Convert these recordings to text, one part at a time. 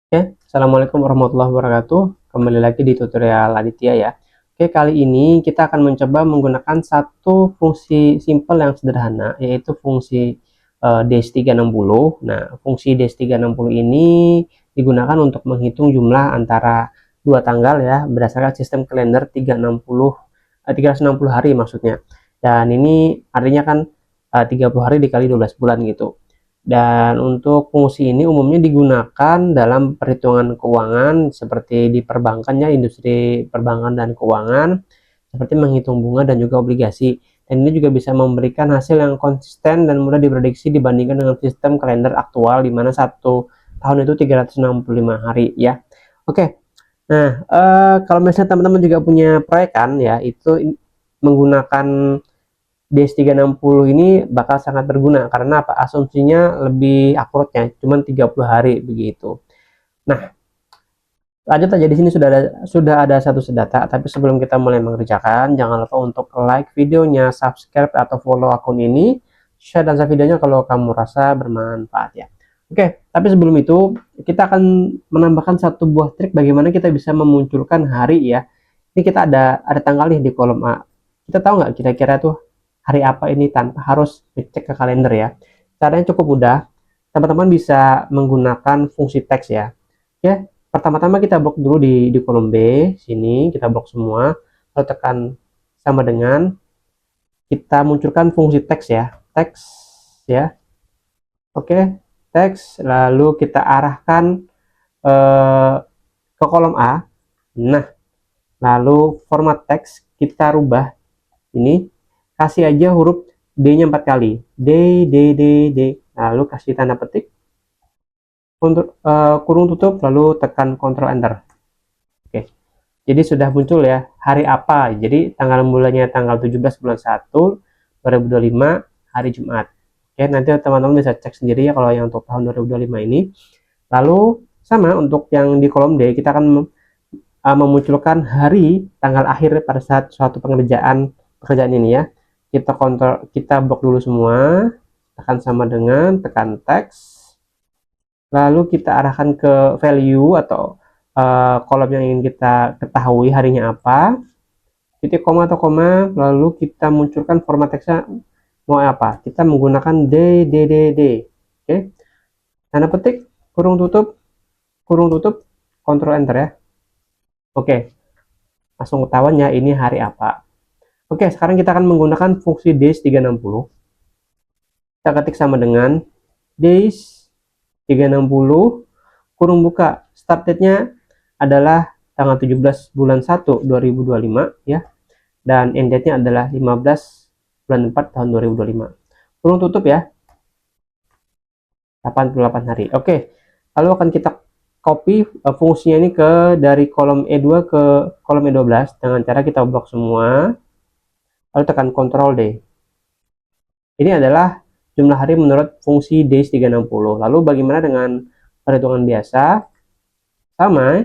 Oke, Assalamualaikum warahmatullahi wabarakatuh. Kembali lagi di tutorial Aditya ya. Oke, kali ini kita akan mencoba menggunakan satu fungsi simple yang sederhana, yaitu fungsi DS360. Nah, fungsi DS360 ini digunakan untuk menghitung jumlah antara dua tanggal ya, berdasarkan sistem kalender 360 hari maksudnya. Dan ini artinya kan 30 hari dikali 12 bulan gitu. Dan untuk fungsi ini umumnya digunakan dalam perhitungan keuangan seperti di perbankan ya, industri perbankan dan keuangan, seperti menghitung bunga dan juga obligasi. Dan ini juga bisa memberikan hasil yang konsisten dan mudah diprediksi dibandingkan dengan sistem kalender aktual di mana satu tahun itu 365 hari ya. Oke. Nah, kalau misalnya teman-teman juga punya proyek kan ya, itu menggunakan DS360 ini bakal sangat berguna karena apa? Asumsinya lebih akurat ya, cuman 30 hari begitu. Nah, lanjut aja, di sini sudah ada satu data, tapi sebelum kita mulai mengerjakan, jangan lupa untuk like videonya, subscribe atau follow akun ini, share dan save videonya kalau kamu rasa bermanfaat ya. Oke, tapi sebelum itu kita akan menambahkan satu buah trik bagaimana kita bisa memunculkan hari ya. Ini kita ada tanggal nih di kolom A. Kita tahu nggak kira-kira tuh hari apa ini tanpa harus ngecek ke kalender ya. Caranya cukup mudah. Teman-teman bisa menggunakan fungsi teks ya. Oke, pertama-tama kita blok dulu di kolom B sini, kita blok semua, lalu tekan sama dengan kita munculkan fungsi teks ya, teks ya. Oke, teks, lalu kita arahkan eh, ke kolom A. Nah, lalu format teks kita rubah ini, kasih aja huruf D-nya 4 kali, D, D, D, D, lalu kasih tanda petik, untuk kurung tutup, lalu tekan Ctrl Enter. Oke, jadi sudah muncul ya hari apa. Jadi tanggal bulannya tanggal 17 bulan 1 2025, hari Jumat. Oke, nanti teman-teman bisa cek sendiri ya kalau yang untuk tahun 2025 ini. Lalu sama untuk yang di kolom D, kita akan memunculkan hari tanggal akhir pada saat suatu pekerjaan ini ya. Kita blok dulu semua, tekan sama dengan tekan teks, lalu kita arahkan ke value atau kolom yang ingin kita ketahui harinya apa, titik koma atau koma, lalu kita munculkan format teksnya mau apa. Kita menggunakan D, D, D, D. Oke, tanda petik, kurung tutup, Ctrl Enter ya. Oke, langsung ketahuan ya ini hari apa. Oke, sekarang kita akan menggunakan fungsi days 360. Kita ketik sama dengan days 360 kurung buka, start date-nya adalah tanggal 17 bulan 1 2025 ya, dan end date-nya adalah 15 bulan 4 tahun 2025. Kurung tutup ya, 88 hari. Oke, lalu akan kita copy fungsinya ini dari kolom E2 ke kolom E12 dengan cara kita blok semua, lalu tekan Ctrl D. Ini adalah jumlah hari menurut fungsi days 360. Lalu bagaimana dengan perhitungan biasa? Sama,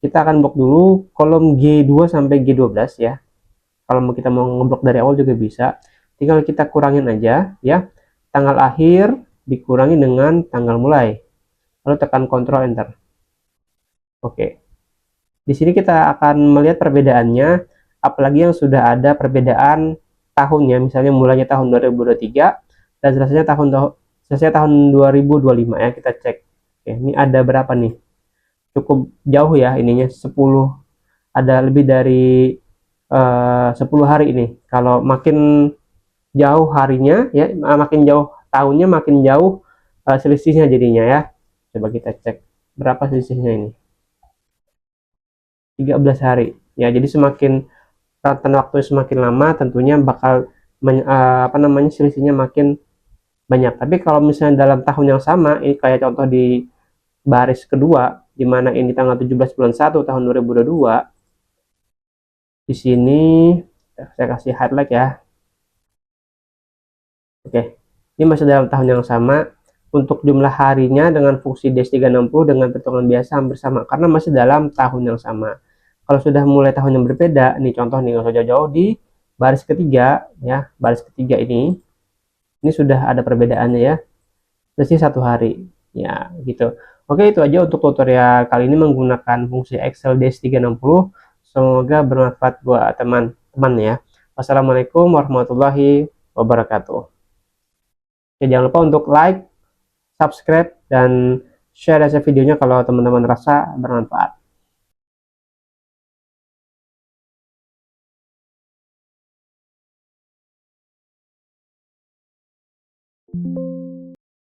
kita akan blok dulu kolom G2 sampai G12 ya. Kalau kita mau ngeblok dari awal juga bisa. Tinggal kita kurangin aja ya. Tanggal akhir dikurangi dengan tanggal mulai. Lalu tekan Ctrl Enter. Oke. Di sini kita akan melihat perbedaannya, apalagi yang sudah ada perbedaan tahunnya, misalnya mulanya tahun 2023 dan selesai tahun 2025 ya, kita cek. Oke, ini ada berapa nih? Cukup jauh ya ininya, 10, ada lebih dari 10 hari ini. Kalau makin jauh harinya ya, makin jauh tahunnya, makin jauh selisihnya jadinya ya. Coba kita cek berapa selisihnya ini. 13 hari. Ya, jadi semakin rentan waktu semakin lama tentunya bakal selisihnya makin banyak. Tapi kalau misalnya dalam tahun yang sama, ini kayak contoh di baris kedua, di mana ini tanggal 17 bulan 1 tahun 2022, di sini saya kasih highlight ya. Oke, ini masih dalam tahun yang sama. Untuk jumlah harinya dengan fungsi DS360 dengan perhitungan biasa hampir sama karena masih dalam tahun yang sama. Kalau sudah mulai tahun yang berbeda, nih contoh nih, nggak usah jauh-jauh, di baris ketiga ya, baris ketiga ini sudah ada perbedaannya ya, berarti 1 hari ya gitu. Oke, itu aja untuk tutorial kali ini menggunakan fungsi Excel DS360. Semoga bermanfaat buat teman-teman ya. Wassalamualaikum warahmatullahi wabarakatuh. Oke, jangan lupa untuk like, subscribe, dan share aja videonya kalau teman-teman rasa bermanfaat.